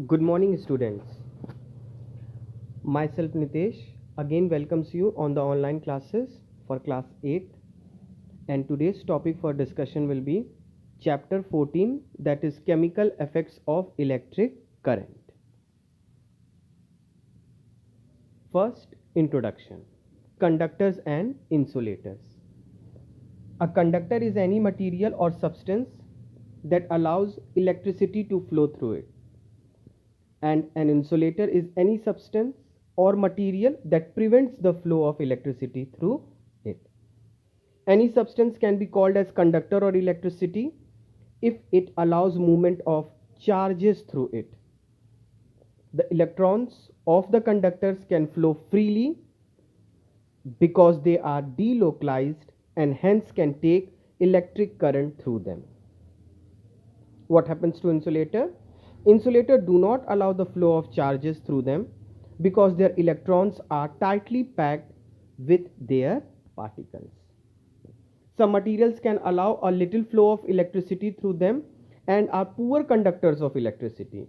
Good morning, students. Myself Nitesh again welcomes you on the online classes for class 8, and today's topic for discussion will be chapter 14, that is chemical effects of electric current. First, introduction. Conductors and insulators. A conductor is any material or substance that allows electricity to flow through it, and an insulator is any substance or material that prevents the flow of electricity through it. Any substance can be called as conductor or electricity if it allows movement of charges through it. The electrons of the conductors can flow freely because they are delocalized and hence can take electric current through them. What happens to insulator? Insulator do not allow the flow of charges through them because their electrons are tightly packed with their particles. Some materials can allow a little flow of electricity through them and are poor conductors of electricity.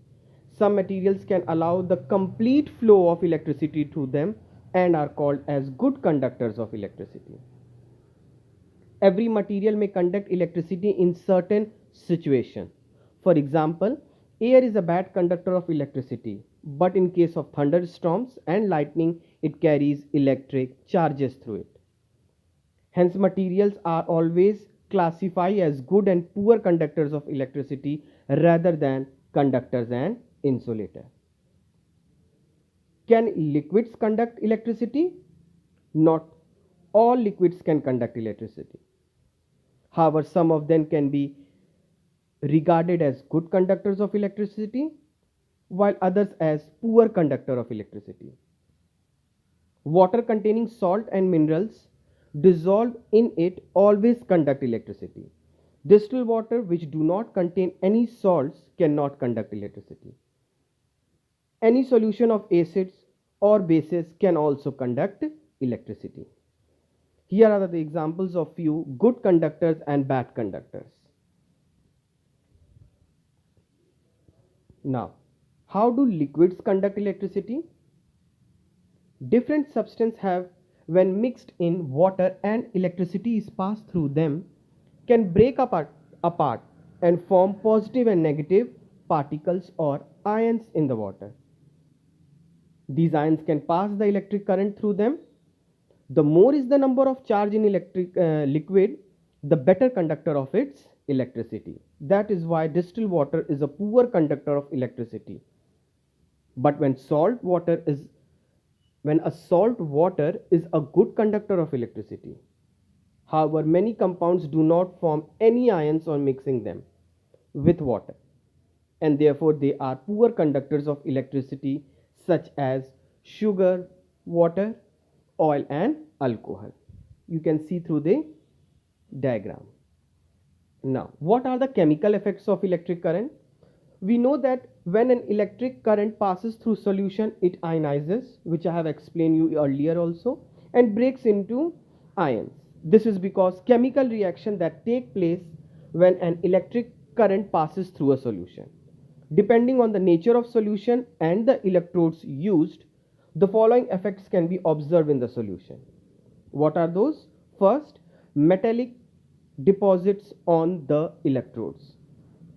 Some materials can allow the complete flow of electricity through them and are called as good conductors of electricity. Every material may conduct electricity in certain situations. For example, air is a bad conductor of electricity, but in case of thunderstorms and lightning, it carries electric charges through it. Hence, materials are always classified as good and poor conductors of electricity rather than conductors and insulator. Can liquids conduct electricity? Not all liquids can conduct electricity. However, some of them can be regarded as good conductors of electricity, while others as poor conductor of electricity. Water containing salt and minerals dissolved in it always conduct electricity. Distilled water which do not contain any salts cannot conduct electricity. Any solution of acids or bases can also conduct electricity. Here are the examples of few good conductors and bad conductors. Now, how do liquids conduct electricity? Different substances have, when mixed in water and electricity is passed through them, can break apart and form positive and negative particles or ions in the water. These ions can pass the electric current through them. The more is the number of charge in electric liquid, the better conductor of its electricity. That is why distilled water is a poor conductor of electricity. But when a salt water is a good conductor of electricity. However, many compounds do not form any ions on mixing them with water, and therefore they are poor conductors of electricity, such as sugar, water, oil and alcohol. You can see through the diagram. Now, what are the chemical effects of electric current? We know that when an electric current passes through solution, it ionizes, which I have explained you earlier also, and breaks into ions. This is because chemical reaction that take place when an electric current passes through a solution. Depending on the nature of solution and the electrodes used, the following effects can be observed in the solution. What are those? First, metallic deposits on the electrodes.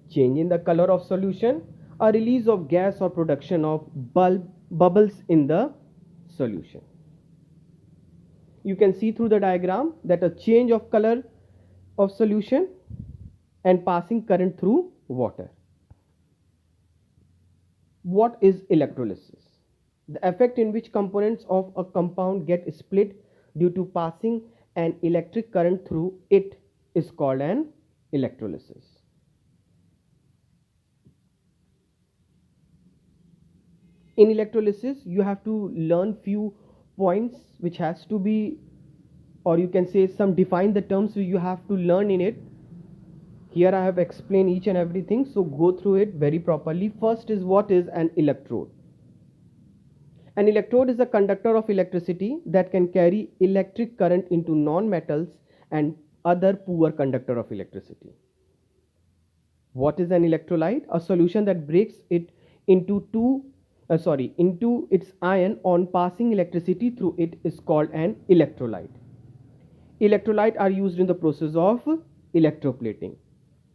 Change in the color of solution, a release of gas or production of bubbles in the solution. You can see through the diagram that a change of color of solution and passing current through water. What is electrolysis? The effect in which components of a compound get split due to passing an electric current through it is called an electrolysis. In electrolysis, you have to learn few points which has to be, or you can say some define the terms you have to learn in it. Here I have explained each and everything, so go through it very properly. First is, what is an electrode? An electrode is a conductor of electricity that can carry electric current into non-metals and other poor conductor of electricity. What is an electrolyte? A solution that breaks it into into its ion on passing electricity through it is called an electrolyte. Electrolyte are used in the process of electroplating.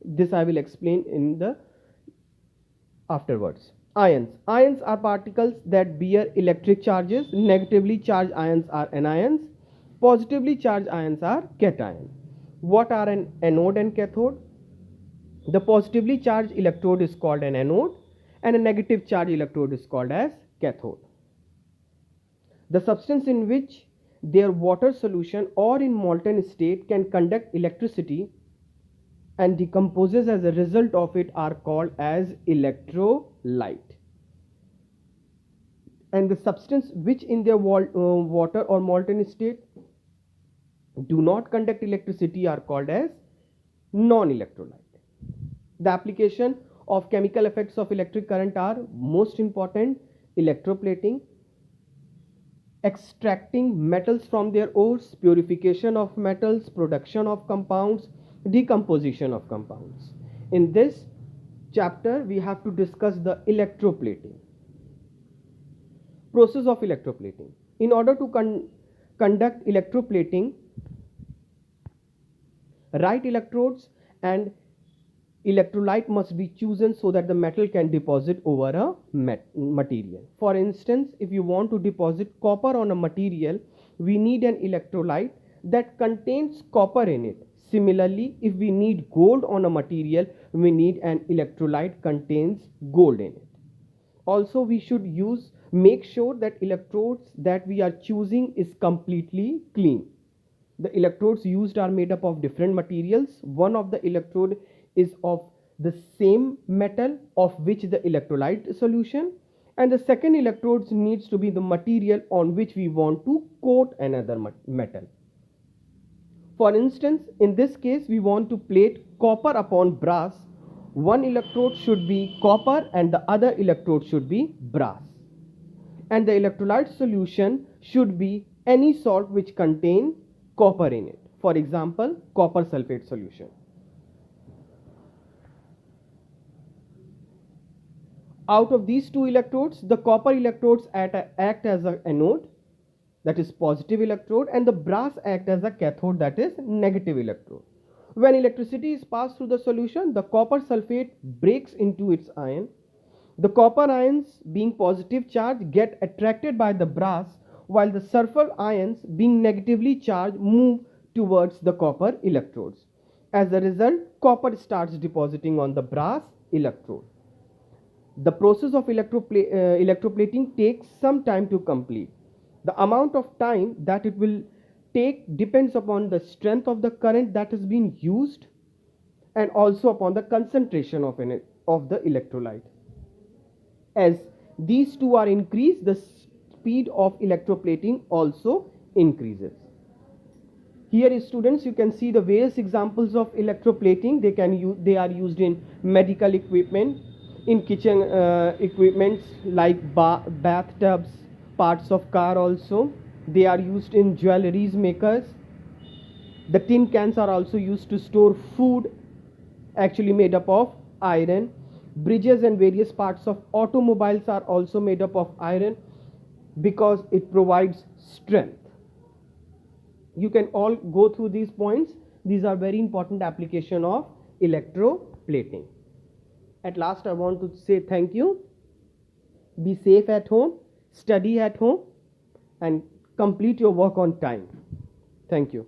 This I will explain in the afterwards. Ions. Ions are particles that bear electric charges. Negatively charged ions are anions. Positively charged ions are cations. What are an anode and cathode? The positively charged electrode is called an anode and a negative charged electrode is called as cathode. The substance in which their water solution or in molten state can conduct electricity and decomposes as a result of it are called as electrolyte. And the substance which in their water or molten state do not conduct electricity are called as non-electrolyte. The application of chemical effects of electric current are most important: electroplating, extracting metals from their ores, purification of metals, production of compounds, decomposition of compounds. In this chapter, we have to discuss the electroplating. Process of electroplating. In order to conduct electroplating, right electrodes and electrolyte must be chosen so that the metal can deposit over a material. For instance, if you want to deposit copper on a material, we need an electrolyte that contains copper in it. Similarly, if we need gold on a material, we need an electrolyte contains gold in it. Also, we should make sure that electrodes that we are choosing is completely clean. The electrodes used are made up of different materials. One of the electrode is of the same metal of which the electrolyte solution, and the second electrodes needs to be the material on which we want to coat another metal. For instance, in this case we want to plate copper upon brass. One electrode should be copper and the other electrode should be brass, and the electrolyte solution should be any salt which contain copper in it. For example, copper sulfate solution. Out of these two electrodes, the copper electrodes act as an anode, that is positive electrode, and the brass act as a cathode, that is negative electrode. When electricity is passed through the solution, the copper sulfate breaks into its ion. The copper ions, being positive charged, get attracted by the brass, while the sulfur ions, being negatively charged, move towards the copper electrodes. As a result, copper starts depositing on the brass electrode. The process of electroplating takes some time to complete. The amount of time that it will take depends upon the strength of the current that is being used and also upon the concentration of the electrolyte. As these two are increased, the speed of electroplating also increases. Here, students, you can see the various examples of electroplating. They are used in medical equipment, in kitchen equipments like bathtubs, parts of car also. They are used in jewelries makers. The tin cans are also used to store food, actually made up of iron. Bridges and various parts of automobiles are also made up of iron because it provides strength. You can all go through these points. These are very important application of electroplating. At last, I want to say thank you. Be safe at home, study at home, and complete your work on time. Thank you.